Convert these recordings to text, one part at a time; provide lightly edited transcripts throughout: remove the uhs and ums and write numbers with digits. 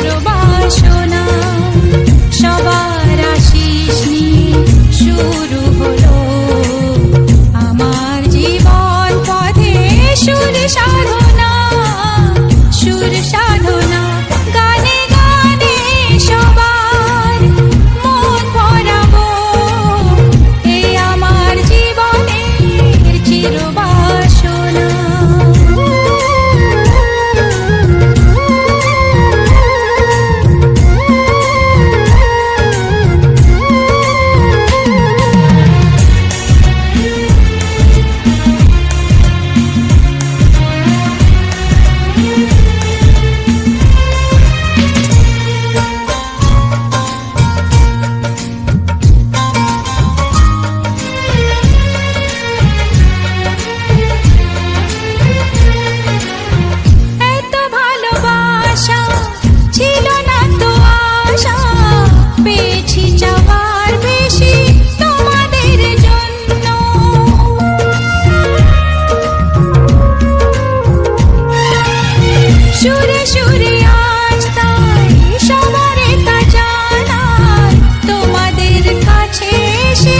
চিরবাসনা সবার আশিস নিয়ে শুরু হলো আমার জীবন পথে সুর সাধনা গানে গানে সবার মন ভরাবো এই আমার জীবনের চিরবাসনা। সুরে সুরে আজ তাই সবার তা জানাই তোমাদের কাছে এসে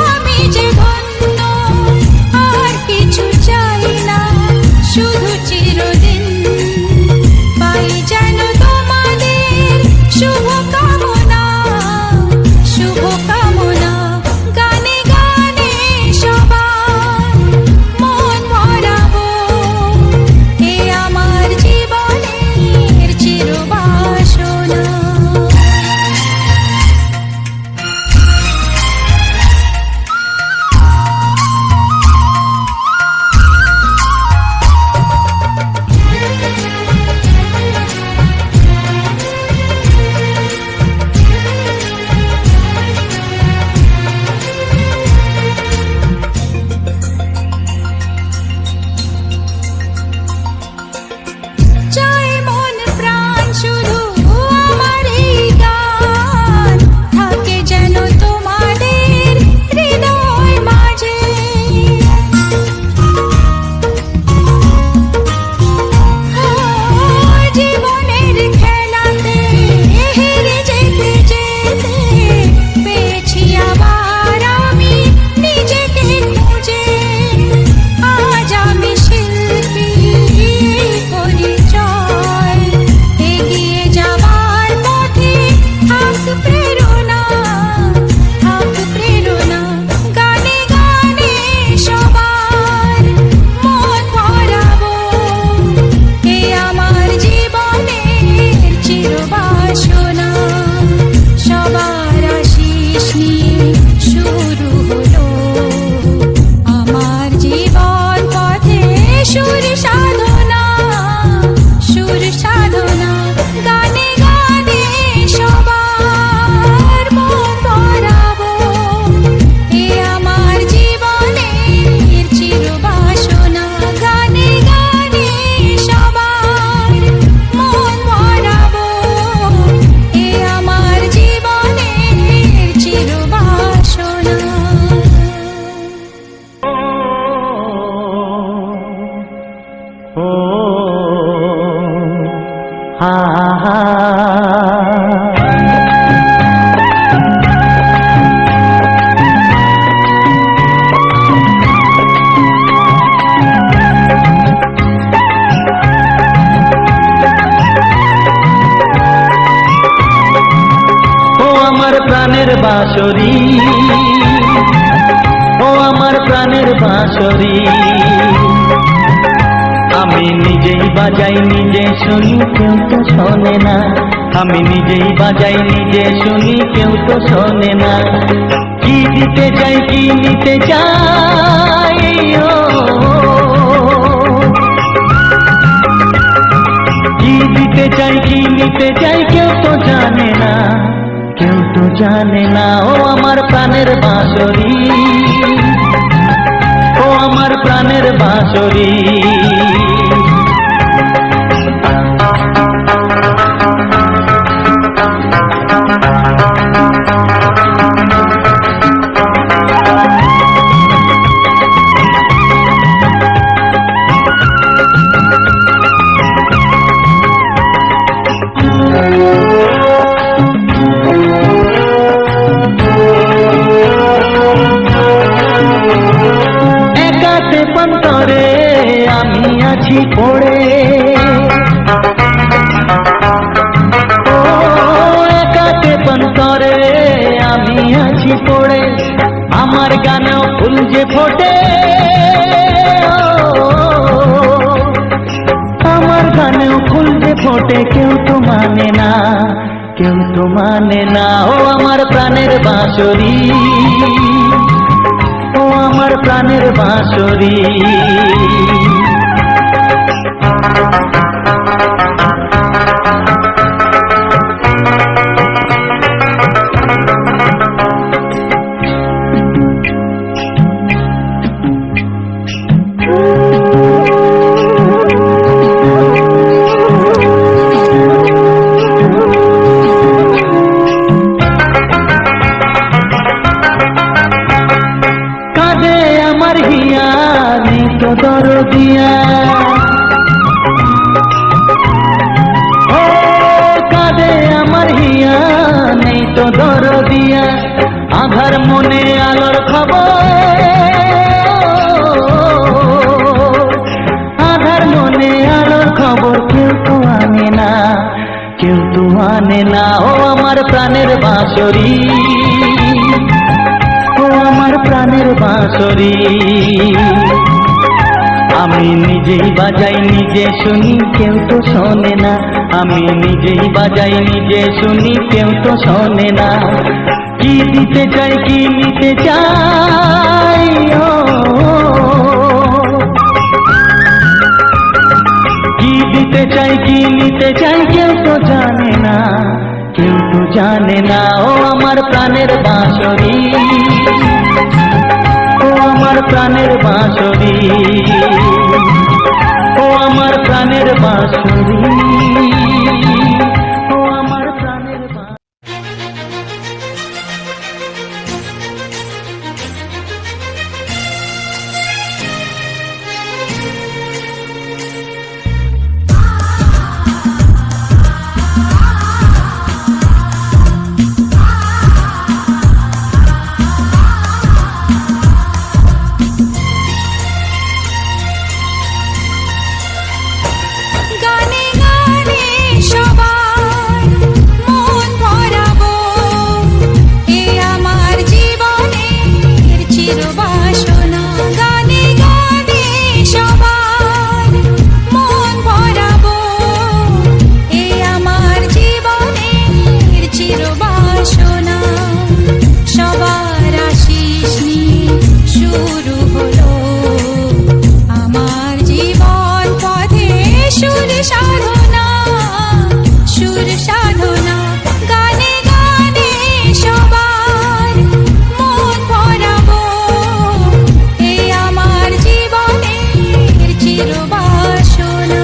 আমি যে ধন্য আর কিছু চাই না শুধু চিরদিন পাই যেন তোমাদের শুভকামনা গানে গানে সবার মন ভরাবো এ আমার জীবনের চিরবাসনা। চাই মন প্রাণ শুধু আমার এই গান থাকে যেন তোমাদের হৃদয় মাঝে জীবনের খেলাতে হেরে যেতে যেতে পেয়েছি আবার আমি নিজেকে খুঁজে আজ আমি শিল্পী পরিচয় এগিয়ে যাওয়ার পথে থাক প্রেরণা গানে গানে সবার মন ভরাবো এ আমার জীবনের চিরবাসনা সবার আশিস নিয়ে শুরু হলো আমার জীবন পথে সুর সাধনা গানে গানে সবার মন ভরাবো এ আমার জীবনের চিরবাসনা গানে গানে সবার মন ভরাবো এ আমার জীবনের চিরবাসনা। আমার প্রাণের বাঁশরি ও আমার প্রাণের বাঁশরি আমি নিজেই বাজাই নিজে শুনি কেউ তো শোনে না আমি নিজেই বাজাই নিজে শুনি কেউ তো শোনে না কি দিতে চাই কি নিতে চাই কি দিতে চাই কি নিতে চাই কেউ তো জানে না ও আমার প্রাণের বাঁশরি ও আমার প্রাণের বাঁশরি আছি পড়ে, ও একাতে পন্তরে আমি আছি পড়ে, আমার গানেও ফুল যে ফোটে, আমার গানেও ফুল যে ফোটে, কেউ তো মানে না, কেউ তো মানে না। ও আমার প্রাণের বাঁশরি, ও আমার প্রাণের বাঁশরি। কাঁদে আমার হিয়া নেই তো দরদিয়া, ও কাঁদে আমার হিয়া নেই তো দরদিয়া, আধার মনে আলোর খবর, আধার মনে আলোর খবর কেউ তো আনে না, কেউ তো আনে না। ও আমার প্রাণের বাঁশরি, ও আমার প্রাণের বাঁশরি। আমি নিজেই বাজাই নিজে শুনি, কেউ তো শোনে না, আমি নিজেই বাজাই নিজে শুনি, কেউ তো শোনে না। কি দিতে চাই কি নিতে চাই, ও কি দিতে চাই কি নিতে চাই, কেউ তো জানে না, কেউ তো জানে না। ও আমার প্রাণের বাঁশরি, ও আমার প্রাণের বাঁশরি, ও আমার প্রাণের বাঁশরি, ও আমার প্রাণের বাঁশরি। গানে গানে সবার মন ভরাবো, এ আমার জীবনের চিরবাসনা। গানে গানে সবার মন ভরাবো, এ আমার জীবনের চিরবাসনা। সবার আশিস নিয়ে শুরু হলো আমার জীবন পথে সুর সাধনা, সুর সাধনা। গানে গানে সবার মন ভরাবো, এ আমার জীবনের চিরবাসনা।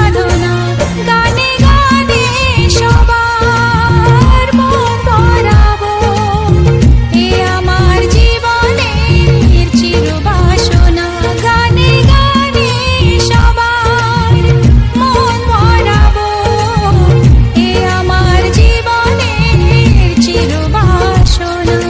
সাধনা গানে গানে সবার মন ভরাবো এ আমার জীবনের চিরবাসনা গানে গানে সবার মন ভরাবো এ আমার জীবনের চিরবাসনা।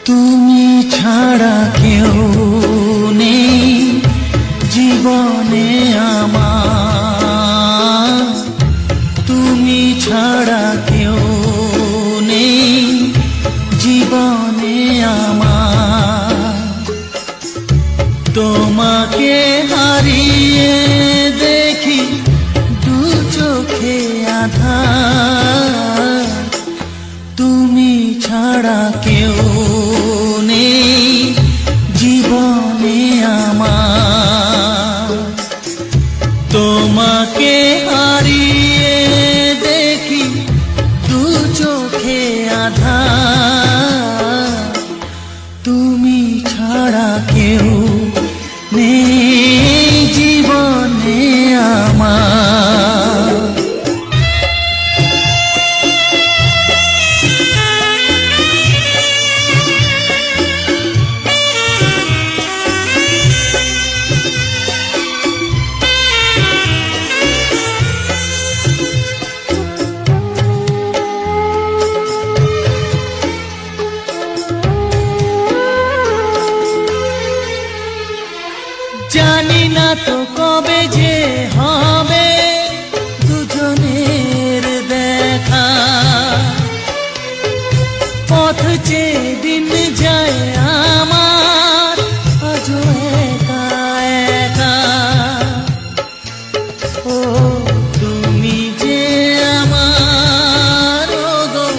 তুমি ছাড়া কেউ নেই জীবনে আমার, তুমি ছাড়া কেউ নেই জীবনে আমার। তোমাকে হারিয়ে দেখি দু চোখে আঁধার, তুমি ছাড়া কেউ নেই জীবনে আমার। তোমাকে হারিয়ে দেখি দু চোখে আঁধার, তুমি ছাড়া কেউ নেই জীবনে আমার। জানি না তো কবে যে হবে দুজনের দেখা, পথ চেয়ে দিন যায় আমার আজও একা একা। ও তুমি যে আমার, ও গো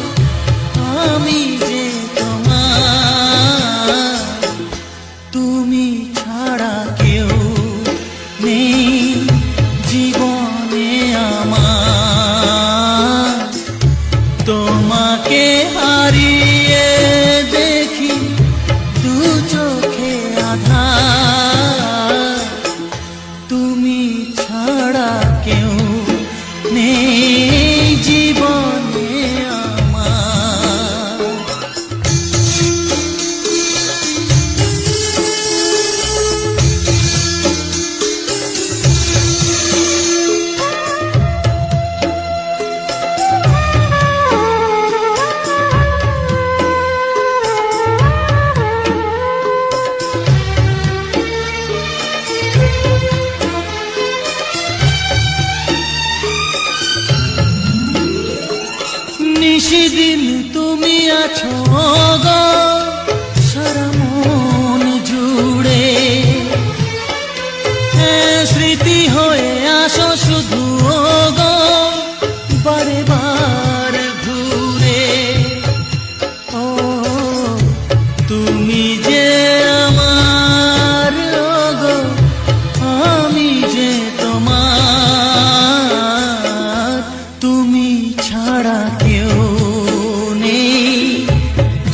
আমি যে তোমার, তুমি ছাড়া কেউ নেই জীবনে আমার। তোমাকে হারিয়ে দেখি দু চোখে আঁধার, তুমি ছাড়া কেউ নেই জীবনে আমার। নিশিদিন তুমি আছো গো সারা মন জুড়ে, স্মৃতি হয়ে আসো শুধু গো বারে বার ঘুরে। ও তুমি যে আমার, ও গো আমি যে তোমার, তুমি ছাড়া কেউ নেই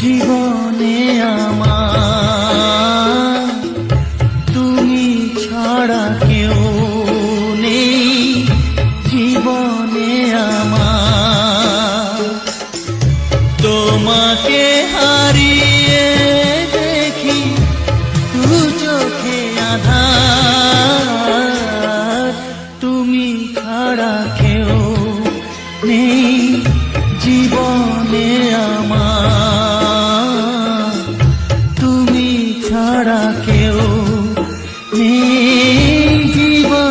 জীবনে আমার। তুমি ছাড়া কেউ নেই জীবনে আমার। তোমাকে হারিয়ে দেখি দু চোখে আঁধার, তুমি ছাড়া কেউ নেই জীবনে আমার। তুমি ছাড়া কেউ নেই জীবনে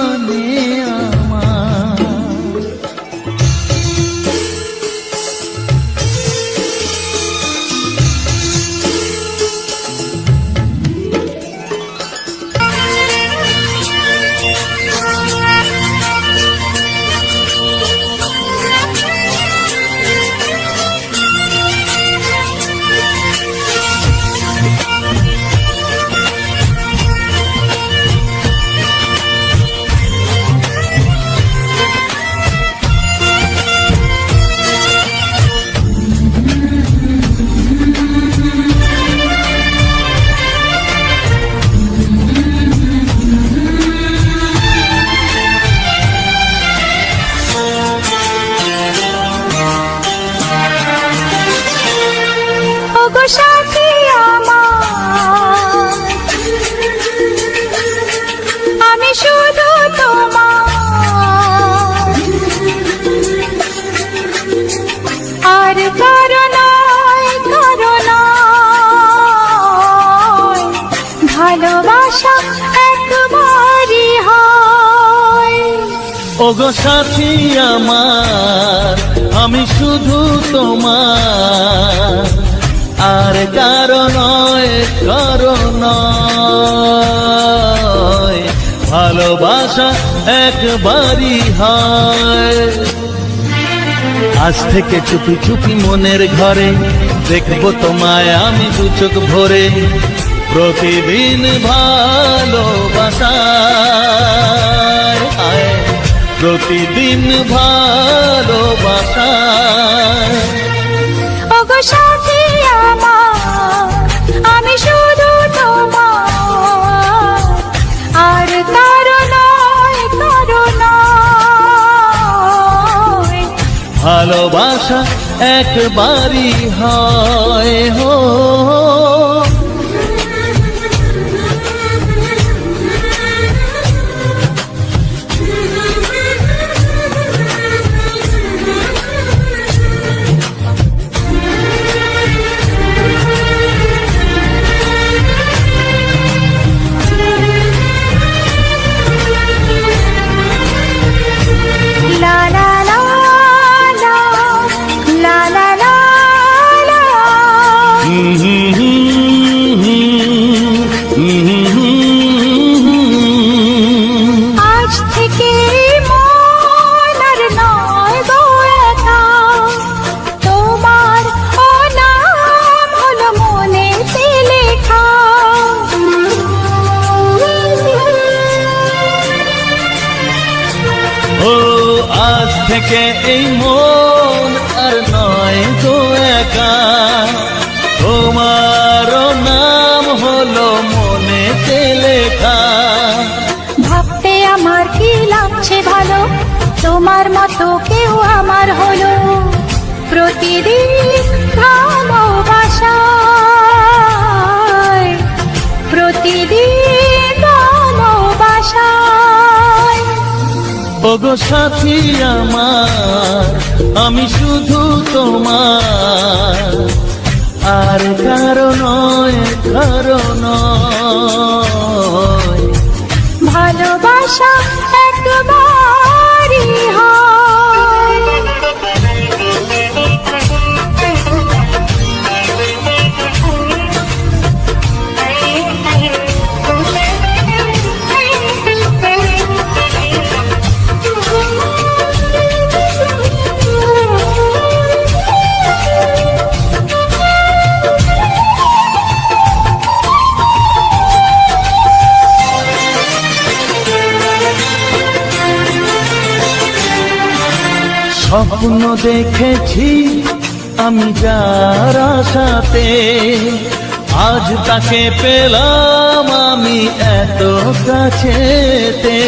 ওগো সাথী আমার, আমি শুধু তোমার, আর কারো নয়, কারো নয়। ভালোবাসা একবারই হয়। আজ থেকে চুপি চুপি মনের ঘরে দেখবো তোমায় আমি দু চোখ ভরে। প্রতিদিন ভালোবাসায়, প্রতিদিন ভালোবাসায়। ওগো সাথী আমার, আমি শুধু তোমার, আর কারো নয়, কারো নয়। ভালোবাসা একবারই হয় হো। লা লা লা লা, লা লা লা লা। আজ থেকে মন আর নয় গো একা, তোমার ও নাম হলো মনেতে লেখা। ও আজ থেকে এই মন আর নয় গো একা, তোমার নাম হলো মনেতে লেখা। ভাবতে আমার কি লাগছে ভালো, তোমার মতো কেউ আমার হলো। প্রতিদিন ভালোবাসায়, প্রতিদিন ভালোবাসায়। ওগো সাথী আমার, আমি শুধু তোমার, আর কারো নয়, কারো নয়। ভালোবাসা একবারই হয়। স্বপ্ন দেখেছি আমি যার আশাতে, আজ তাকে পেলাম আমি এত কাছেতে।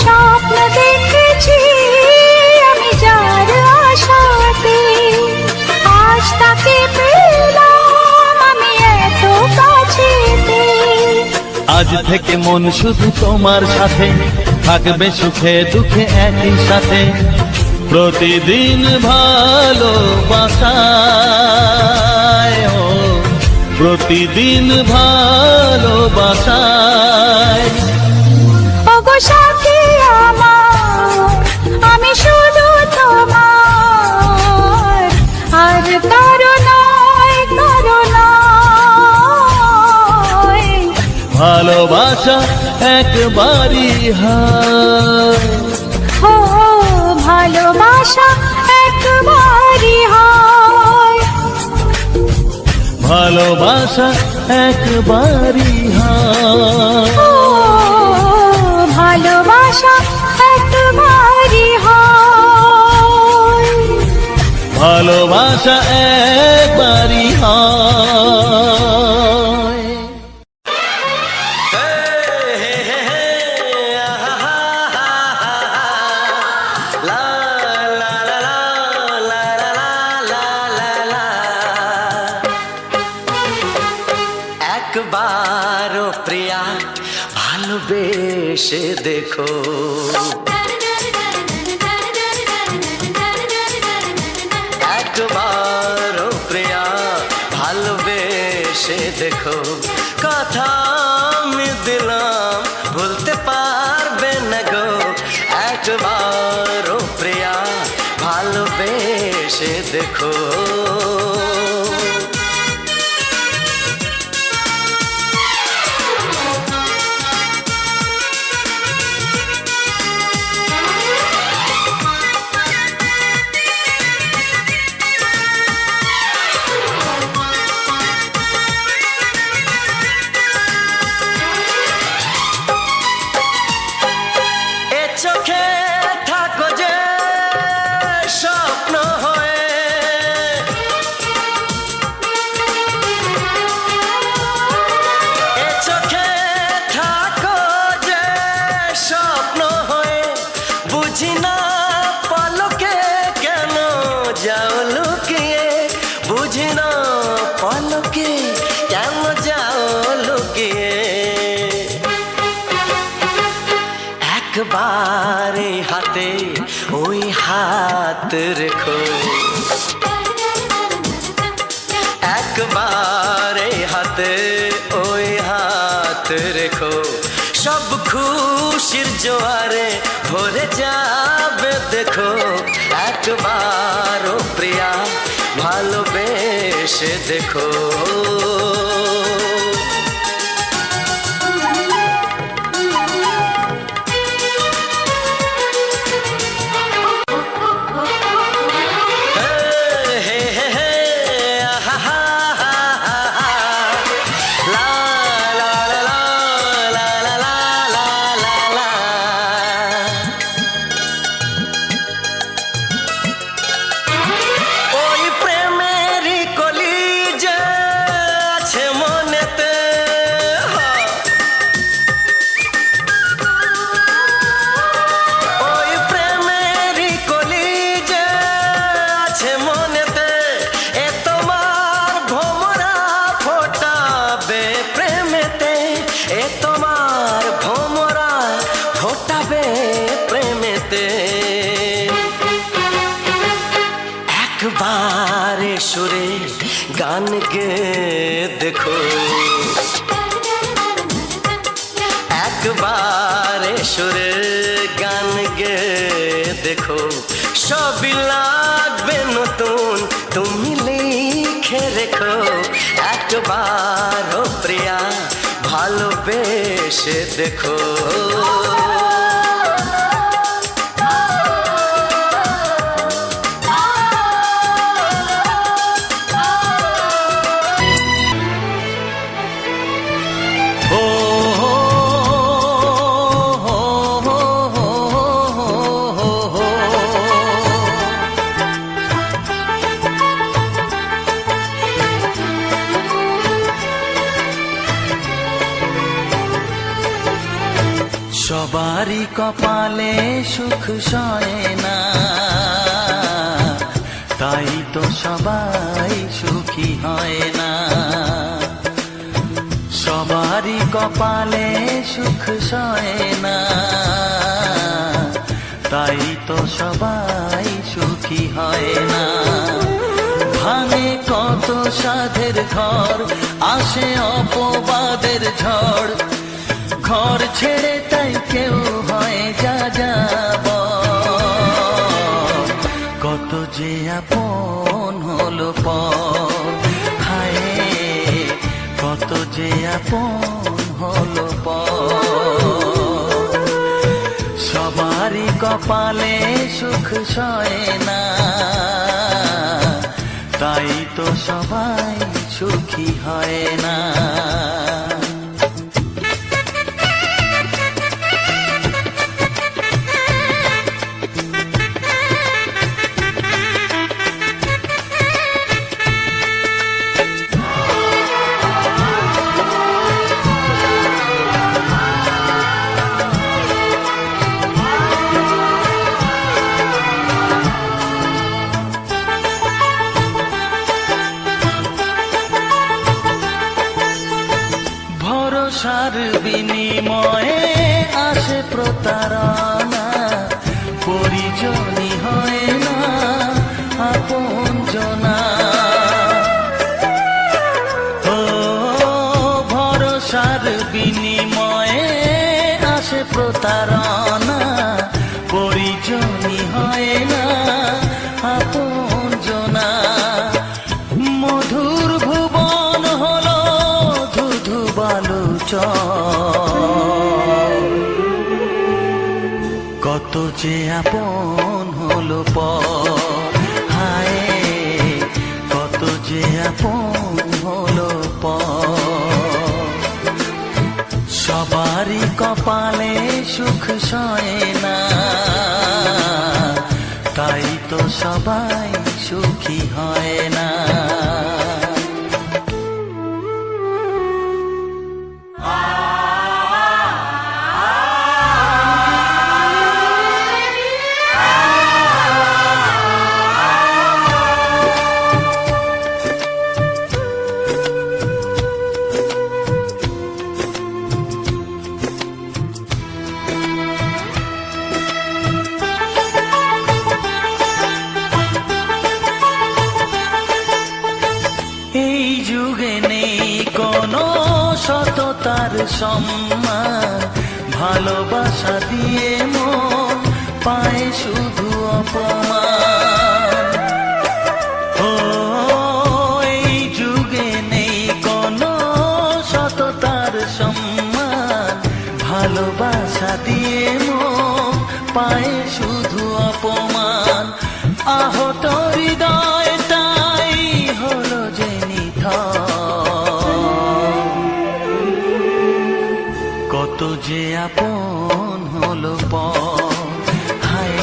স্বপ্ন দেখেছি আমি যার আশাতে, আজ তাকে পেলাম আমি এত কাছেতে। আজ থেকে মন শুধু তোমার সাথে, থাকবে সুখে দুঃখে একই সাথে। প্রতিদিন ভালোবাসায়, ও প্রতিদিন ভালোবাসায়। ওগো সাথী আমার, আমি শুধু তোমার, আর কারো নয়, কারো নয়। ভালোবাসা একবারই হয়। ও ভালোবাসা একবারই হয়। ভালোবাসা একবারই হয়। ও ভালোবাসা একবারই হয়। ভালোবাসা একবারই হয়। একবারও প্রিয়া ভালোবেসে দেখো, একবারও প্রিয়া ভালোবেসে দেখো। কথা আমি দিলাম ভুলতে পারবে না গো একবার ও প্রিয়া ভালোবেসে দেখো চোখে থাকো যে স্বপ্ন হয়ে এ চোখে থাকো যে স্বপ্ন হয়ে বুঝি না পলকে কেন যাও লুকিয়ে বুঝি না পলকে কেন যাও লুকিয়ে একবারে হাতে ওই হাত রেখো একবারে হাতে ওই হাত রেখো সব খুশির জোয়ারে ভরে যাবে দেখো একবার ও প্রিয়া ভালোবেসে দেখো প্রেমেতে একবারে সুরে গান গে দেখো একবারে সুরে গান গে দেখো সবই লাগবে নতুন তুমি লিখে রেখো একবার ও প্রিয়া ভালোবেসে দেখো সবারই কপালে সুখ সয় না তাই তো সবাই সুখী হয় না সবারই কপালে সুখ সয় না তাই তো সবাই সুখী হয় না ভাঙে কত সাধের ঘর আসে অপবাদের ঝড় ঘর ছেড়ে তাই কেউ হয় যা যাব কত যে আপন হলো পর হায় কত যে আপন হলো পর সবারই কপালে সুখ সয় না তাই তো সবাই সুখী হয় না ভরসার বিনিময়ে আসে প্রতারণা পরিজনই হয় না আপনজনা ও ভরসা ভালোবাসার বিনিময়ে আসে প্রতারণা, পরিজনই হয় না আপনজনা। মধুর ভুবন হলো ধুধু বালুচর, কত যে আপন হলো পর, হায় কত যে আপন হলো পর। সবারই কপালে সুখ সয় না, তাই তো সবাই সুখী হয় না। এই যুগে নেই কোনো সততার সম্মান, ভালোবাসা দিয়ে মন পায় শুধু অপমান। ও এই যুগে নেই কোনো সততার সম্মান, ভালোবাসা দিয়ে মন পায় শুধু অপমান। আহত হৃদয়টাই হলো যে কত যে আপন হলো পর, হায়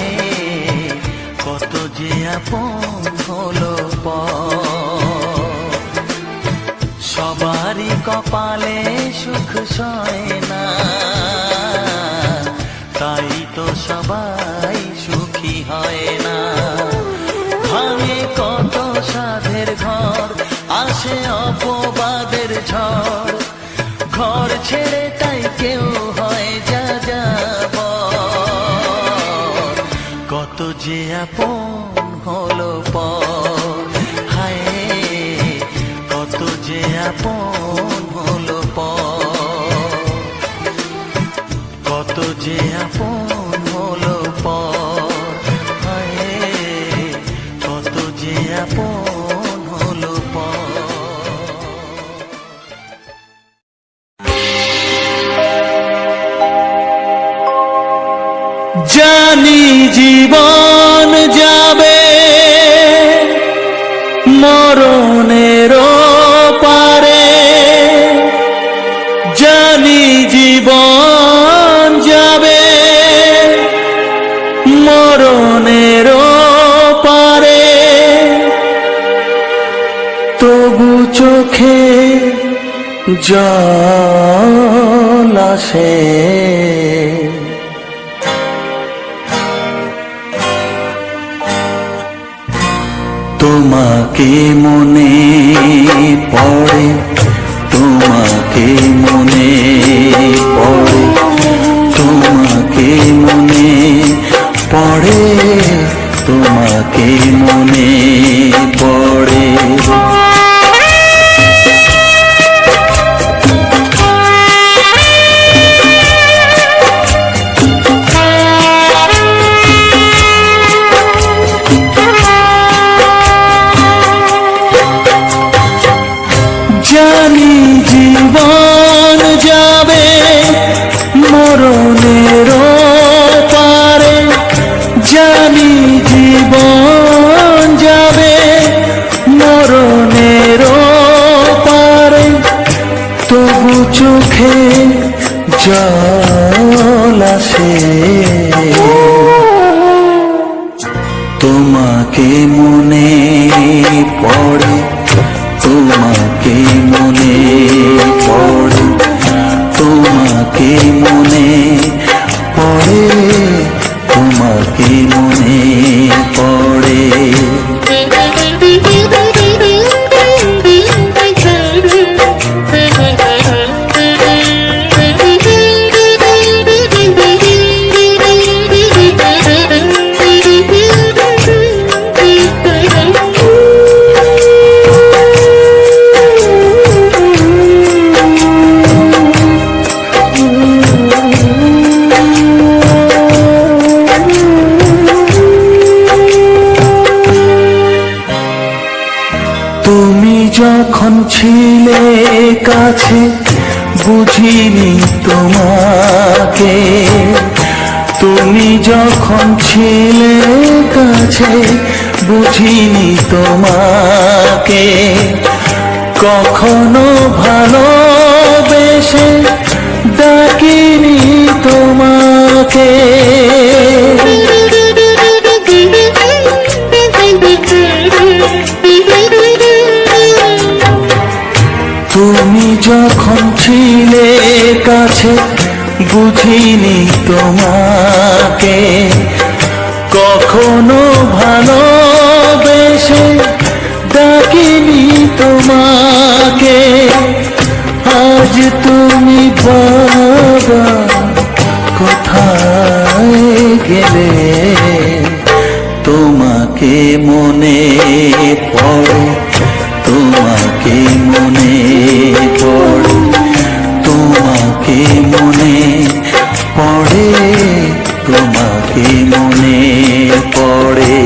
কত যে আপন হলো পর। সবারই কপালে সুখ সয় না, তাই তো সবাই সুখী হয় না। ভাঙে কত সাধের ঘর, আসে অপবাদের ঝড়, ঘর ছেড়ে তাই কেউ হয় যা যাবার। কত যে আপন হলো পর, হায় কত যে আপন হলো পর, কত যে আপন হলো পর, হায় কত যে আপন হলো পর। জানি জীবন যাবে মরণের পারে, জানি জীবন যাবে মরণের পারে, তবু চোখে জল আসে। তোমাকে মনে পড়ে, তোমাকে মনে পড়ে, তোমাকে মনে পড়ে, তোমাকে মনে পড়ে। জানি জীবন যাবে মরণের পারে, জানি জীবন যাবে মরণের পারে, তবু চোখে জল আসে। তোমাকে মনে পড়ে, তোমাকে মনে পড়ে, তোমাকে মনে পড়ে, তোমাকে মনে পড়ে। কাছে বুঝিনি তোমাকে, তুমি যখন ছিলে কাছে বুঝিনি তোমাকে, কখনো ভালোবেসে ডাকিনি তোমাকে। তুমি যখন ছিলে কাছে বুঝিনি তোমাকে, কখনো ভালোবেসে ডাকিনি তোমাকে। আজ তুমি বাবা কোথায় গেলে, তোমাকে মনে পড়ে, তোমাকে মনে পড়ে, তোমাকে মনে পড়ে, তোমাকে মনে পড়ে।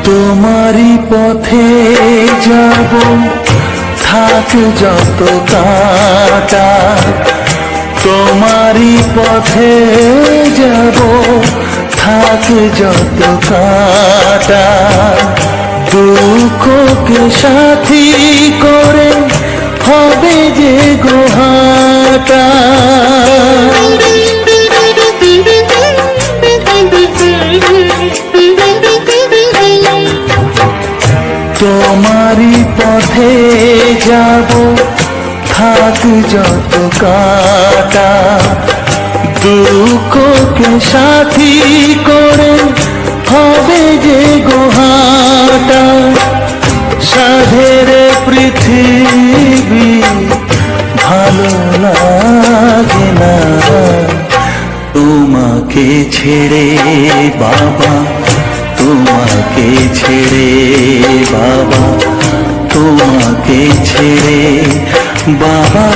তোমারই পথে যাব, থাক যত কাটা, তোমারই পথে যাব, থাক যত কাটা, দুঃখকে সাথী করে হবে যে গোহাটা। তোমারই পথে যাব, থাক যত কাটা, দুঃখকে সাথী করে হবে যে গোহাটা। সাধের পৃথিবী ভালো লাগে না তোমাকে ছেড়ে বাবা, তোমাকে ছেড়ে বাবা, তোমাকে ছেড়ে বাবা,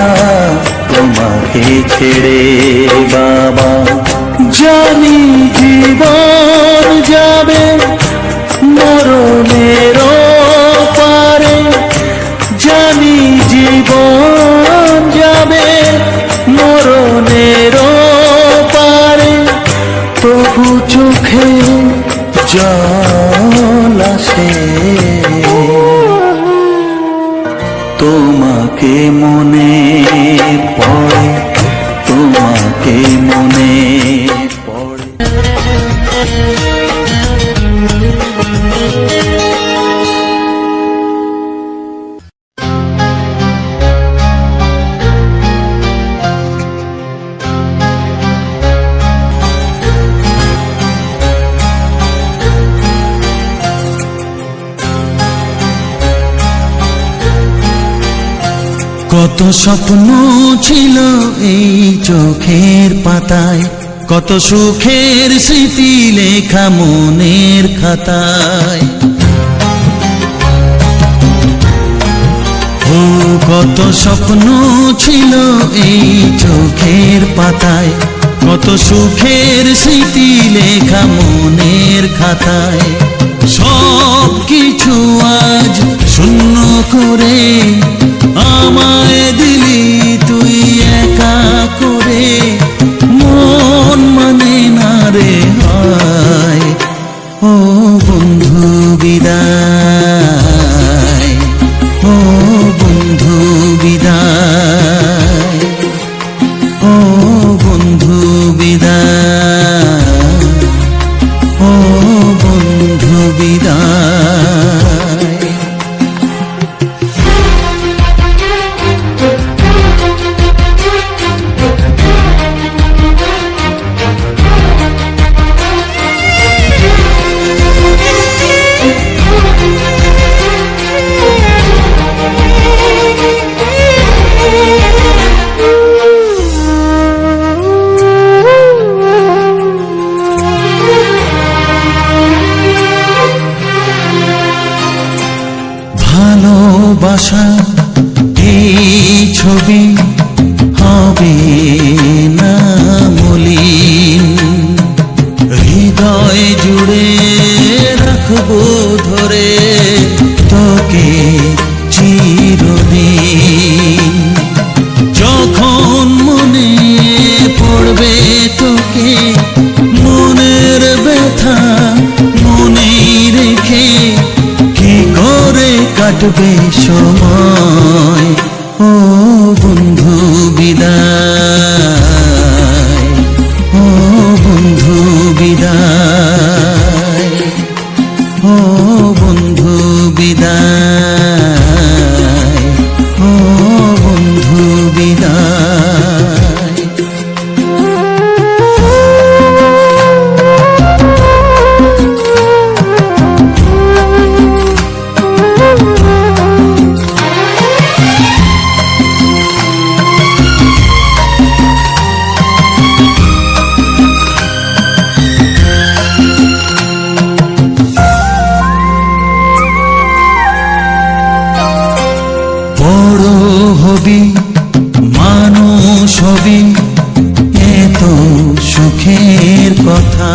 তোমাকে ছেড়ে বাবা। জানি জীবন যাবে মরণের পারে, জানি জীবন যাবে মরণের পারে, তবু চোখে জল আসে তোমাকে মনে পড়ে, তোমাকে মনে পড়ে। কত স্বপ্ন ছিল এই চোখের পাতায়, কত সুখের স্মৃতি লেখা মনের খাতায়। ও কত স্বপ্ন ছিল এই চোখের পাতায়, কত সুখের স্মৃতি লেখা মনের খাতায়। সব কিছু আজ শূন্য করে আমায় দিলি তুই একা করে, মন মানে না রে হায়। ও বন্ধু বিদায়, ও বন্ধু বিদায়, ও বন্ধু বিদায়, ও বন্ধু বিদায়। যাবে সময়, ও বন্ধু বিদায়, ও বন্ধু বিদায়, ও বন্ধু বিদায়, ও বন্ধু বিদায়। বড় হবি, মানুষ হবি, এত সুখের কথা,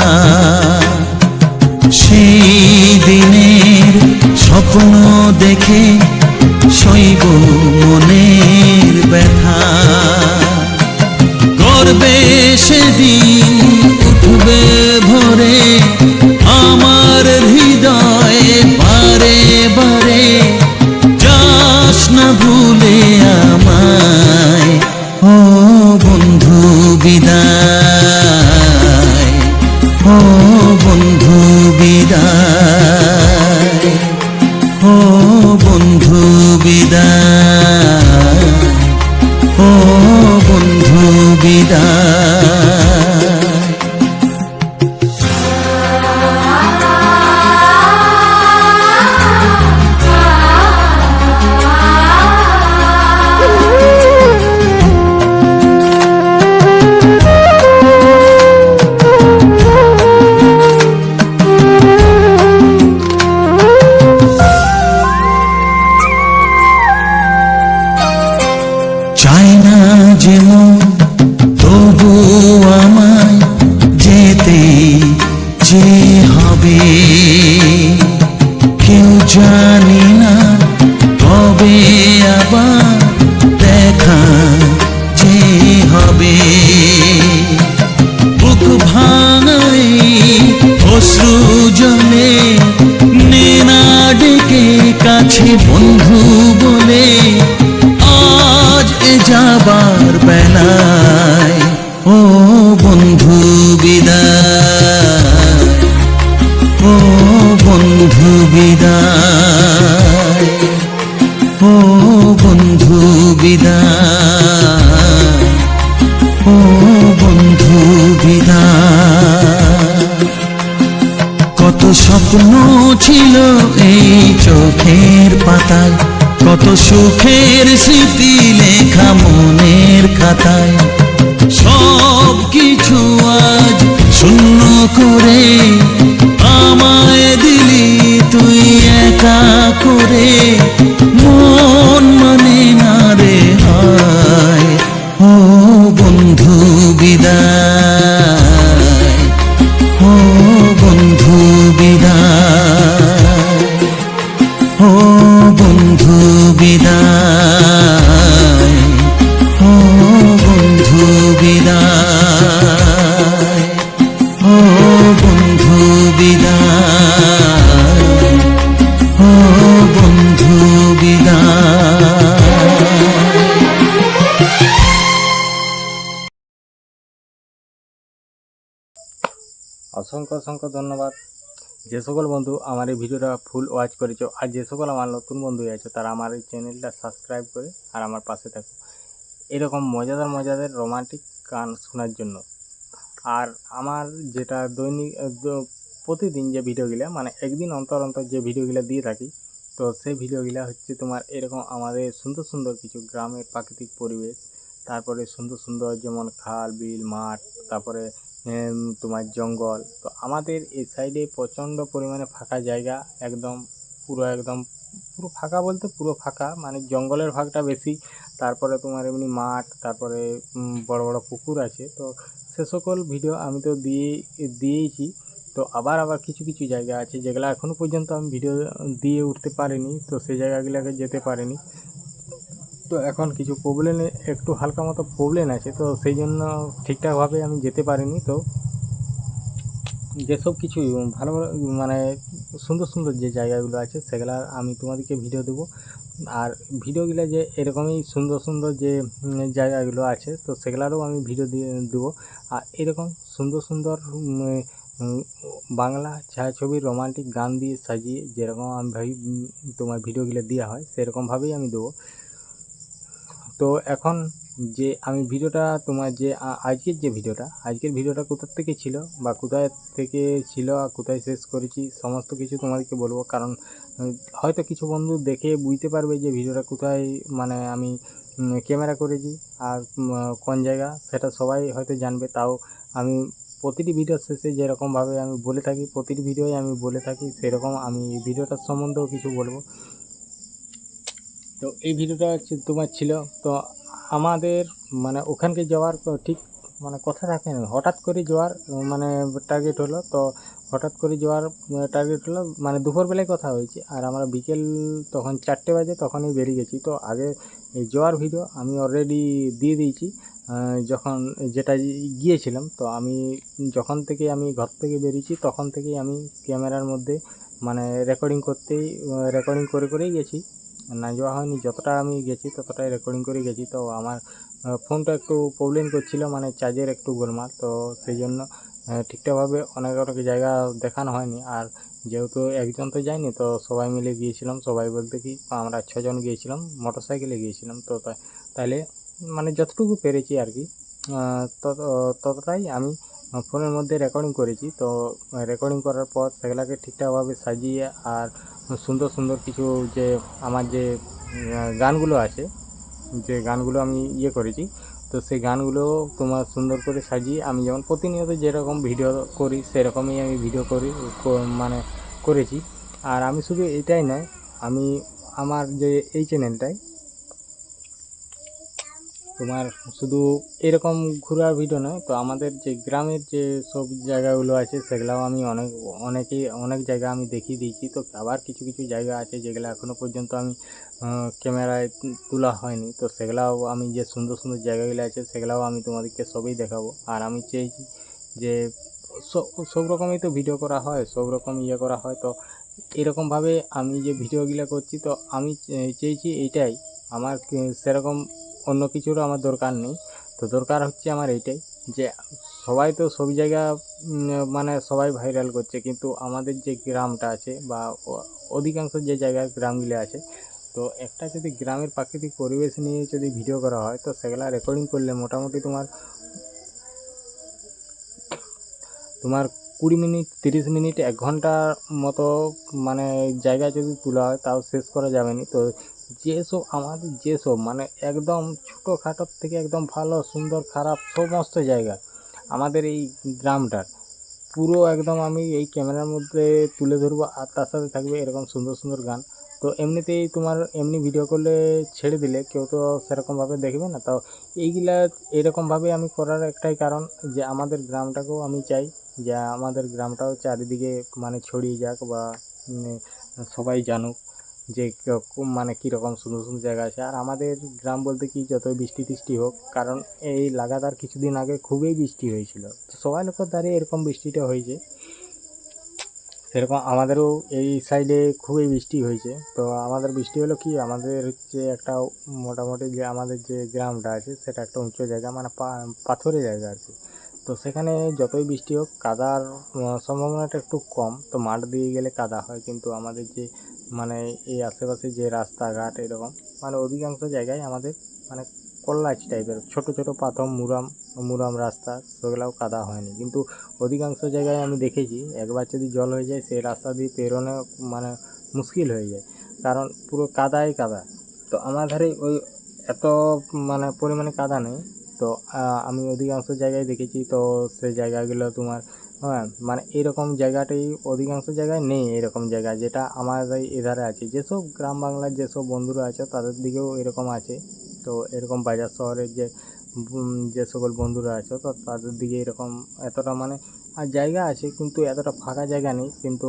সেই দিনের স্বপ্ন দেখে সইব মনের ব্যথা। গর্বে সেদিন উঠবে ভরে আমার হৃদয়ে, বারে বারে যাস না ভুলে আমায়, ও বন্ধু বিদায়, ও বন্ধু বিদায়, ও বন্ধু বিদায়, ও বন্ধু বিদায়। চাই না যেমন তবু আমায় যেতে যে হবে, কেউ জানি না কবে আবার দেখা যে হবে। বুক ভাঙাই অশ্রু জলে নে না ডেকে কাছে বন্ধু বলে, আজ এ যাবার বেলায়, ও বন্ধু বিদায়, ও বন্ধু বিদায়, ও বন্ধু বিদায়, ও বন্ধু বিদায়। কত স্বপ্ন ছিল এই চোখের পাতায়, কত সুখের স্মৃতি লেখা মনের খাতায়, সব কিছু আজ শূন্য করে আমায় দিলি তুই একা করে, মন মানে না রে হায়, ও বন্ধু বিদায়, ও বন্ধু বিদায়, ও বন্ধু বিদায়, ও বন্ধু বিদায়, ও বন্ধু বিদায়, ও বন্ধু বিদায়। অসংখ্য অসংখ্য ধন্যবাদ যে সকল বন্ধু আমার এই ভিডিওটা ফুল ওয়াচ করেছো, আর যে সকল আমার নতুন বন্ধু আছে তারা আমার এই চ্যানেলটা সাবস্ক্রাইব করে আর আমার পাশে থাকো এরকম মজাদার মজাদার রোমান্টিক গান শোনার জন্য। আর আমার যেটা দৈনিক প্রতিদিন যে ভিডিওগুলো মানে একদিন অন্তর অন্তর যে ভিডিওগুলো দিয়ে থাকি, তো সেই ভিডিওগুলো হচ্ছে তোমার এরকম আমাদের সুন্দর সুন্দর কিছু গ্রামের প্রাকৃতিক পরিবেশ, তারপরে সুন্দর সুন্দর যেমন খাল বিল মাঠ, তারপরে তোমার জঙ্গল। তো আমাদের এই সাইডে প্রচণ্ড পরিমাণে ফাঁকা জায়গা, একদম পুরো ফাঁকা বলতে পুরো ফাঁকা, মানে জঙ্গলের ভাগটা বেশি, তারপরে তোমার এমনি মাঠ, তারপরে বড় বড় পুকুর আছে। তো সে সকল ভিডিও আমি তো দিয়েইছি। তো আবার কিছু কিছু জায়গা আছে যেগুলো এখনও পর্যন্ত আমি ভিডিও দিয়ে উঠতে পারিনি, তো সেই জায়গাগুলোকে যেতে পারিনি। তো এখন কিছু প্রবলেম, একটু হালকা মতো প্রবলেম আছে, তো সেই জন্য ঠিকঠাকভাবে আমি যেতে পারিনি। তো যেসব কিছু ভালো ভালো মানে সুন্দর সুন্দর যে জায়গাগুলো আছে সেগুলো আমি তোমাদেরকে ভিডিও দেবো। আর ভিডিওগুলো যে এরকমই সুন্দর সুন্দর যে জায়গাগুলো আছে তো সেগুলোরও আমি ভিডিও দিয়ে দেবো। আর এরকম সুন্দর সুন্দর বাংলা ছায়াছবির রোমান্টিক গান দিয়ে সাজিয়ে যেরকম আমি ভাই তোমার ভিডিওগুলো দেওয়া হয় সেরকমভাবেই আমি দেবো। তো এখন যে আমি ভিডিওটা তোমার যে আজকের ভিডিওটা কোথা থেকে ছিল বা কোথায় থেকে ছিল আর কোথায় শেষ করেছি সমস্ত কিছু তোমাদেরকে বলবো। কারণ হয়তো কিছু বন্ধু দেখে বুঝতে পারবে যে ভিডিওটা কোথায় মানে আমি ক্যামেরা করেছি আর কোন জায়গা সেটা সবাই হয়তো জানবে। তাও আমি প্রতিটি ভিডিওর শেষে যেরকমভাবে আমি বলে থাকি প্রতিটি ভিডিওই আমি বলে থাকি সেরকম আমি ভিডিওটার সম্বন্ধেও কিছু বলবো। তো এই ভিডিওটা হচ্ছে তোমার ছিল তো আমাদের মানে ওখানকে যাওয়ার ঠিক মানে কথা থাকে না, হঠাৎ করে যাওয়ার মানে টার্গেট হলো। তো হঠাৎ করে যাওয়ার টার্গেট হলো মানে দুপুরবেলায় কথা হয়েছে আর আমরা বিকেল তখন 4টে বাজে তখনই বেরিয়ে গেছি। তো আগে এই যাওয়ার ভিডিও আমি অলরেডি দিয়ে দিয়েছি যখন যেটা গিয়েছিলাম। তো আমি যখন থেকে আমি ঘর থেকে বেরিয়েছি তখন থেকেই আমি ক্যামেরার মধ্যে মানে রেকর্ডিং করে করেই গেছি, না যাওয়া হয়নি। যতটা আমি গেছি ততটাই রেকর্ডিং করে গেছি। তো আমার ফোনটা একটু প্রবলেম করছিল মানে চার্জের একটু গোলমাল, তো সেই জন্য ঠিকঠাকভাবে অনেক জায়গা দেখানো হয়নি। আর যেহেতু একজন তো যায়নি তো সবাই মিলে গিয়েছিলাম, সবাই বলতে কি আমরা 6জন গিয়েছিলাম, মোটর সাইকেলে গিয়েছিলাম। তো তাইলে মানে যতটুকু পেরেছি আর কি ততটাই আমি ফোনের মধ্যে রেকর্ডিং করেছি। তো রেকর্ডিং করার পর সেগুলোকে ঠিকঠাকভাবে সাজিয়ে আর সুন্দর সুন্দর কিছু যে আমার যে গানগুলো আছে যে গানগুলো আমি করেছি তো সেই গানগুলো তোমার সুন্দর করে সাজিয়ে আমি যেমন প্রতিনিয়ত যেরকম ভিডিও করি সেরকমই আমি ভিডিও মানে করেছি। আর আমি শুধু এটাই নয়, আমি আমার যে এই চ্যানেলটায় তোমার শুধু এরকম ঘোরার ভিডিও নয়, তো আমাদের যে গ্রামের যে সব জায়গাগুলো আছে সেগুলাও আমি অনেক জায়গা আমি দেখিয়ে দিয়েছি। তো আবার কিছু কিছু জায়গা আছে যেগুলো এখনও পর্যন্ত আমি ক্যামেরায় তোলা হয়নি। তো সেগুলাও আমি যে সুন্দর সুন্দর জায়গাগুলো আছে সেগুলাও আমি তোমাদেরকে সবই দেখাবো। আর আমি চেয়েছি যে সব রকমই তো ভিডিও করা হয়, সব রকম করা হয়। তো এরকমভাবে আমি যে ভিডিওগুলো করছি তো আমি চেয়েছি এইটাই আমার সেরকম অন্য কিছুরও আমার দরকার নেই। তো দরকার হচ্ছে আমার এইটাই যে সবাই তো সব জায়গা মানে সবাই ভাইরাল করছে, কিন্তু আমাদের যে গ্রামটা আছে বা অধিকাংশ যে জায়গায় গ্রামগুলো আছে তো একটা যদি গ্রামের প্রাকৃতিক পরিবেশ নিয়ে যদি ভিডিও করা হয় তো সেগুলা রেকর্ডিং করলে মোটামুটি তোমার 20 মিনিট 30 মিনিট 1 ঘন্টার মতো মানে জায়গা যদি তোলা হয় তাও শেষ করা যাবে না। তো আমাদের যেসব মানে একদম ছোটোখাটোর থেকে একদম ভালো সুন্দর খারাপ সমস্ত জায়গা আমাদের এই গ্রামটার পুরো একদম আমি এই ক্যামেরার মধ্যে তুলে ধরবো। আর তার সাথে থাকবে এরকম সুন্দর সুন্দর গান। তো এমনিতেই তোমার এমনি ভিডিও করলে ছেড়ে দিলে কেউ তো সেরকমভাবে দেখবে না। তাও এইগুলা এরকমভাবে আমি করার একটাই কারণ যে আমাদের গ্রামটাকেও আমি চাই যে আমাদের গ্রামটাও চারিদিকে মানে ছড়িয়ে যাক বা সবাই জানুক যে মানে কীরকম সুন্দর সুন্দর জায়গা আছে। আর আমাদের গ্রাম বলতে কি যতই বৃষ্টি টিষ্টি হোক, কারণ এই লাগাতার কিছুদিন আগে খুবই বৃষ্টি হয়েছিল, তো সবাই লোকের দ্বারে এরকম বৃষ্টিটা হয়েছে সেরকম আমাদেরও এই সাইডে খুবই বৃষ্টি হয়েছে। তো আমাদের বৃষ্টি হলো কি আমাদের হচ্ছে একটা মোটামুটি যে আমাদের যে গ্রামটা আছে সেটা একটা উঁচু জায়গা মানে পাথরের জায়গা আর কি। তো সেখানে যতই বৃষ্টি হোক কাদার সম্ভাবনাটা একটু কম, তো মাঠ দিয়ে গেলে কাদা হয়। কিন্তু আমাদের যে মানে এই আশেপাশে যে রাস্তাঘাট এরকম মানে অধিকাংশ জায়গায় আমাদের মানে কল্লাচ টাইপের ছোট ছোট পাথর মুরাম রাস্তা, সেগুলোও কাদা হয়নি। কিন্তু অধিকাংশ জায়গায় আমি দেখেছি একবার যদি জল হয়ে যায় সেই রাস্তা দিয়ে পেরোনো মানে মুশকিল হয়ে যায়, কারণ পুরো কাদাই কাদা। তো আমার ধারে ওই এত মানে পরিমাণে কাদা নেই। তো আমি অধিকাংশ জায়গায় দেখেছি তো সেই জায়গাগুলো তোমার মানে এরকম জায়গাটাই অধিকাংশ জায়গায় নেই। এরকম জায়গা যেটা আমাদের এধারে আছে, যেসব গ্রাম বাংলার যেসব বন্ধুরা আছে তাদের দিকেও এরকম আছে। তো এরকম বাজার শহরের যে সকল বন্ধুরা আছে তো তাদের দিকে এরকম এতটা মানে জায়গা আছে কিন্তু এতটা ফাঁকা জায়গা নেই। কিন্তু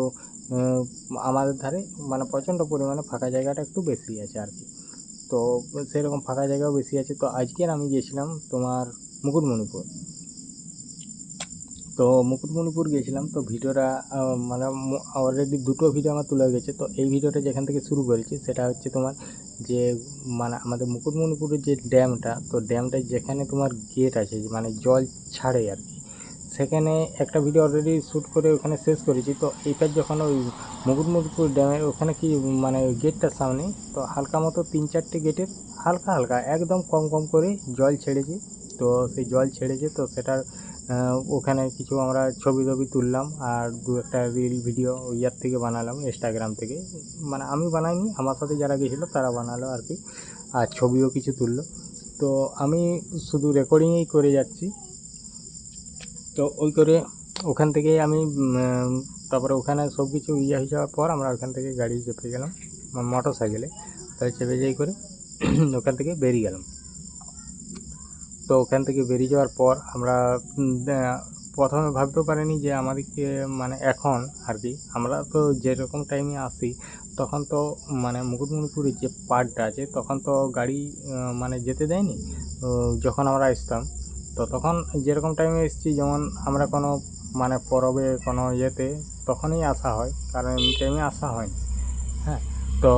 আমাদের ধারে মানে প্রচণ্ড পরিমাণে ফাঁকা জায়গাটা একটু বেশি আছে আর কি। তো সেরকম ফাঁকা জায়গাও বেশি আছে। তো আজকের আমি গিয়েছিলাম তোমার মুকুটমণিপুর। তো মুকুটমণিপুর গিয়েছিলাম তো ভিডিওটা মানে অলরেডি 2টো ভিডিও আমার তোলা গেছে। তো এই ভিডিওটা যেখান থেকে শুরু করেছি সেটা হচ্ছে তোমার যে মানে আমাদের মুকুটমণিপুরের যে ড্যামটা, তো ড্যামটা যেখানে তোমার গেট আছে মানে জল ছাড়ে আর কি, সেখানে একটা ভিডিও অলরেডি শ্যুট করে ওখানে শেষ করেছি। তো এইবার যখন ওই মুকুটমণিপুর ড্যামের ওখানে কি মানে গেটটার সামনে তো হালকা মতো 3-4টে গেটের হালকা হালকা একদম কম কম করে জল ছেড়েছে। তো সেই জল ছেড়েছে, তো সেটার ওখানে কিছু আমরা ছবি টবি তুললাম আর দু একটা রিল ভিডিও ইয়ার থেকে বানালাম, ইনস্টাগ্রাম থেকে। মানে আমি বানাইনি, আমার সাথে যারা গেছিলো তারা বানালো আর কি, আর ছবিও কিছু তুললো। তো আমি শুধু রেকর্ডিংই করে যাচ্ছি। তো ওই করে ওখান থেকে আমি তারপরে ওখানে সব কিছু ইয়ে হয়ে যাওয়ার পর আমরা ওখান থেকে গাড়ি চেপে গেলাম মোটর সাইকেলে। তাই চেপে যাই করে ওখান থেকে বেরিয়ে গেলাম। তো ওখান থেকে বেরিয়ে যাওয়ার পর আমরা প্রথমে ভাবতেও পারিনি যে আমাদেরকে মানে এখন আর কি, আমরা তো যেরকম টাইমে আসি তখন তো মানে মুকুটমণিপুরের যে পার্কটা আছে তখন তো গাড়ি মানে যেতে দেয়নি। তো যখন আমরা আসতাম তো তখন যেরকম টাইমে এসেছি, যেমন আমরা কোনো মানে পরবে কোনো ইয়েতে তখনই আসা হয়, কারণ এমনি টাইমে আসা হয়নি। হ্যাঁ, তো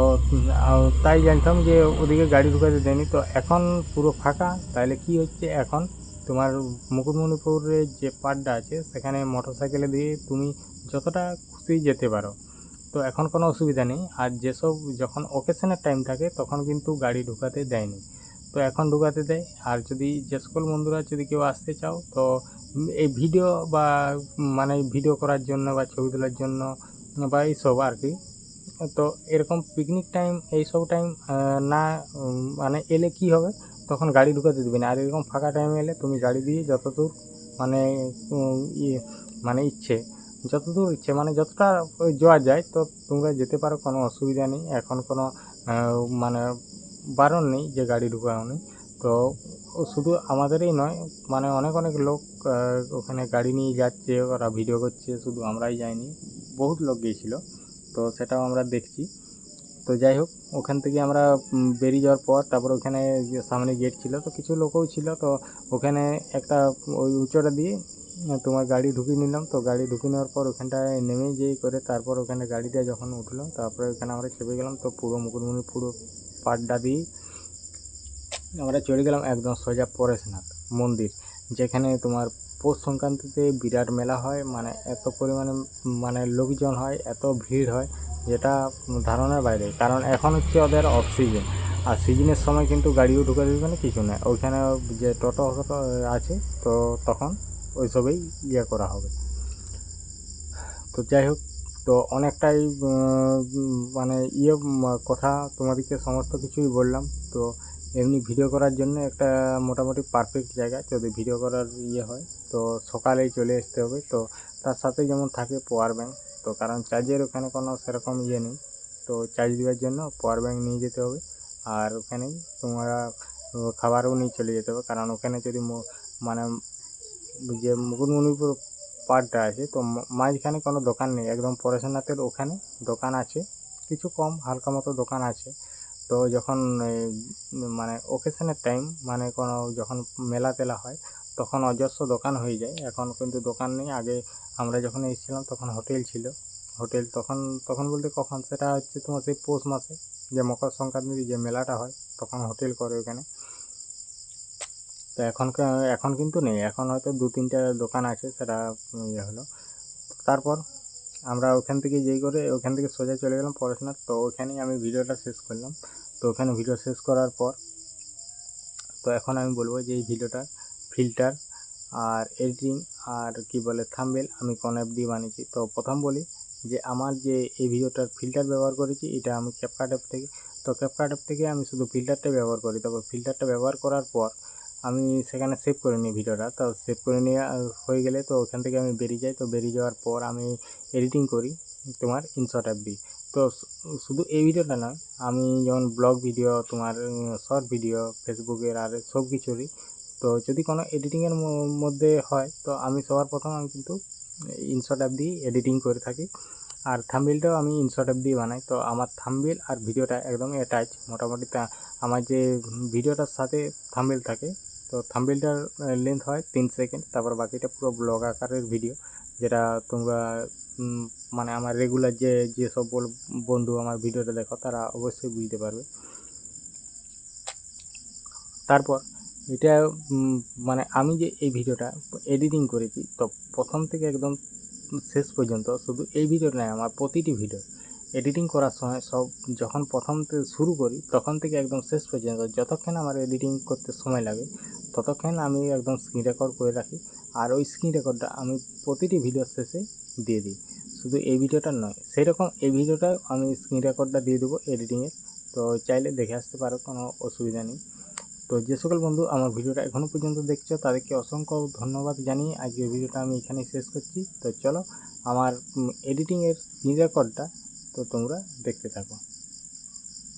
তাই জানতাম যে ওদিকে গাড়ি ঢুকাতে দেয়নি। তো এখন পুরো ফাঁকা। তাহলে কি হচ্ছে, এখন তোমার মুকুটমণিপুরের যে পাড়টা আছে সেখানে মোটর সাইকেলে দিয়ে তুমি যতটা খুশি যেতে পারো। তো এখন কোনো অসুবিধা নেই। আর যেসব যখন ওকেশনের টাইম থাকে তখন কিন্তু গাড়ি ঢুকাতে দেয়নি, তো এখন ঢুকাতে দেয়। আর যদি যে সকল বন্ধুরা যদি কেউ আসতে চাও তো এই ভিডিও বা মানে ভিডিও করার জন্য বা ছবি তোলার জন্য বা এইসব আর কি, তো এরকম পিকনিক টাইম এইসব টাইম না মানে এলে কি হবে, তখন গাড়ি ঢুকাতে দেবে না। আর এরকম ফাঁকা টাইমে এলে তুমি গাড়ি দিয়ে যতদূর মানে ইয়ে মানে যতদূর ইচ্ছে মানে যতটা যাওয়া যায় তো তোমরা যেতে পারো, কোনো অসুবিধা নেই। এখন কোনো মানে বারণ নেই যে গাড়ি ঢুকাও নেই। তো শুধু আমাদেরই নয়, মানে অনেক অনেক লোক ওখানে গাড়ি নিয়ে যাচ্ছে, ওরা ভিডিও করছে, শুধু আমরাই যাইনি, বহুত লোক গিয়েছিল। তো সেটাও আমরা দেখছি। তো যাই হোক, ওখান থেকে আমরা বেরিয়ে যাওয়ার পর তারপর ওখানে যে সামনে গেট ছিল, তো কিছু লোকও ছিল। তো ওখানে একটা ওই উঁচুটা দিয়ে তোমার গাড়ি ঢুকিয়ে নিলাম। তো গাড়ি ঢুকিয়ে নেওয়ার পর ওখানটায় নেমে যেয়ে করে তারপর ওখানে গাড়িটা যখন উঠলো তারপরে ওখানে আমরা চেপে গেলাম। তো পুরো মুকুটমণি পুরো পাড়টা দিয়ে আমরা চলে গেলাম একদম সোজা পরেশনাথ মন্দির, যেখানে তোমার পৌষ সংক্রান্তিতে বিরাট মেলা হয়। মানে এত পরিমাণে মানে লোকজন হয়, এত ভিড় হয় যেটা ধারণার বাইরে। কারণ এখন হচ্ছে ওদের অফ সিজন, আর সিজনের সময় কিন্তু গাড়িও ঢুকে দেবে না, কিছু নয়। ওইখানে যে টোটো আছে তো তখন ওইসবেই ইয়ে করা হবে। তো যাই হোক, তো অনেকটাই মানে কথা তোমাদেরকে সমস্ত কিছুই বললাম। তো এমনি ভিডিও করার জন্য একটা মোটামুটি পারফেক্ট জায়গা যদি ভিডিও করার হয়, তো সকালেই চলে আসতে হবে। তো তার সাথে যেমন থাকে পাওয়ার ব্যাঙ্ক, তো কারণ চার্জের ওখানে কোনো সেরকম নেই, তো চার্জ দেওয়ার জন্য পাওয়ার ব্যাঙ্ক নিয়ে যেতে হবে। আর ওখানেই তোমরা খাবারও নিয়ে চলে যেতে হবে, কারণ ওখানে যদি মানে যে মুকুটমণিপুর পার্কটা আছে তো মাঝখানে কোনো দোকান নেই, একদম পরেশনাথের ওখানে দোকান আছে, কিছু কম হালকা মতো দোকান আছে। তো যখন মানে ওকেশনের টাইম মানে কোনো যখন মেলা টেলা হয় তখন অজস্র দোকান হয়ে যায়। এখন কিন্তু দোকান নেই। আগে আমরা যখন এসেছিলাম তখন হোটেল ছিল। হোটেল তখন তখন বলতে কখন, সেটা হচ্ছে তোমার সেই পৌষ মাসে যে মকর সংক্রান্তির যে মেলাটা হয় তখন হোটেল করে ওখানে। তো এখন কিন্তু নেই, এখন হয়তো 2-3টা দোকান আছে, সেটা হলো। তারপর আমরা ওখান থেকে ওখান থেকে সোজা চলে গেলাম পড়াশোনার। তো ওখানেই আমি ভিডিওটা শেষ করলাম। তো ওখানে ভিডিও শেষ করার পর তো এখন আমি বলবো যে এই ভিডিওটার ফিল্টার আর এডিটিং আর কি বলে থাম্বনেল আমি কোন অ্যাপ দিয়ে বানিয়েছি। তো প্রথম বলি যে আমার যে এই ভিডিওটার ফিল্টার ব্যবহার করেছি এটা আমি ক্যাপকাট অ্যাপ থেকে। তো ক্যাপকাট অ্যাপ থেকে আমি শুধু ফিল্টারটা ব্যবহার করি। তারপর ফিল্টারটা ব্যবহার করার পর আমি সেখানে সেভ করে নিই ভিডিওটা। তো সেভ করে নিয়ে হয়ে গেলে তো ওখান থেকে আমি বেরিয়ে যাই। তো বেরিয়ে যাওয়ার পর আমি এডিটিং করি তোমার ইনশট অ্যাপ দিয়ে। তো শুধু এই ভিডিওটা না, আমি যেমন ব্লগ ভিডিও তোমার শর্ট ভিডিও ফেসবুকের আর সব কিছুরই, তো যদি কোনো এডিটিংয়ের মধ্যে হয় তো আমি সবার প্রথম আমি কিন্তু ইনশট অ্যাপ দিয়ে এডিটিং করে থাকি। আর থাম্বনেলটাও আমি ইনশট অ্যাপ দিয়ে বানাই। তো আমার থাম্বনেল আর ভিডিওটা একদম অ্যাটাচ মোটামুটি। আমার যে ভিডিওটার সাথে থাম্বনেল থাকে, তো থাম্বনেলটার লেন্থ হয় 3 সেকেন্ড, তারপর বাকিটা পুরো ব্লগ আকারের ভিডিও, যেটা তোমরা মানে আমার রেগুলার যেসব বন্ধু আমার ভিডিওটা দেখো তারা অবশ্যই বুঝতে পারবে। তারপর এটা মানে আমি যে এই ভিডিওটা এডিটিং করেছি, তো প্রথম থেকে একদম শেষ পর্যন্ত শুধু এই ভিডিও নয়, আমার প্রতিটি ভিডিও এডিটিং করার সময় সব যখন প্রথম থেকে শুরু করি তখন থেকে একদম শেষ পর্যন্ত যতক্ষণ আমার এডিটিং করতে সময় লাগে ততক্ষণ আমি একদম স্ক্রিন রেকর্ড করে রাখি। আর ওই স্ক্রিন রেকর্ডটা আমি প্রতিটি ভিডিওর শেষে দিয়ে দিই, শুধু এই ভিডিওটা নয়। সেই রকম এই ভিডিওটা আমি স্ক্রিন রেকর্ডটা দিয়ে দেবো এডিটিংয়ের, তো চাইলে দেখে আসতে পারো, কোনো অসুবিধা নেই। তো যে সকল বন্ধু আমার ভিডিওটা এখনও পর্যন্ত দেখছো তাদেরকে অসংখ্য ধন্যবাদ জানিয়ে আজকের ভিডিওটা আমি এখানেই শেষ করছি। তো চলো আমার এডিটিংয়ের স্ক্রিন রেকর্ডটা তো তোমরা দেখতে থাকো।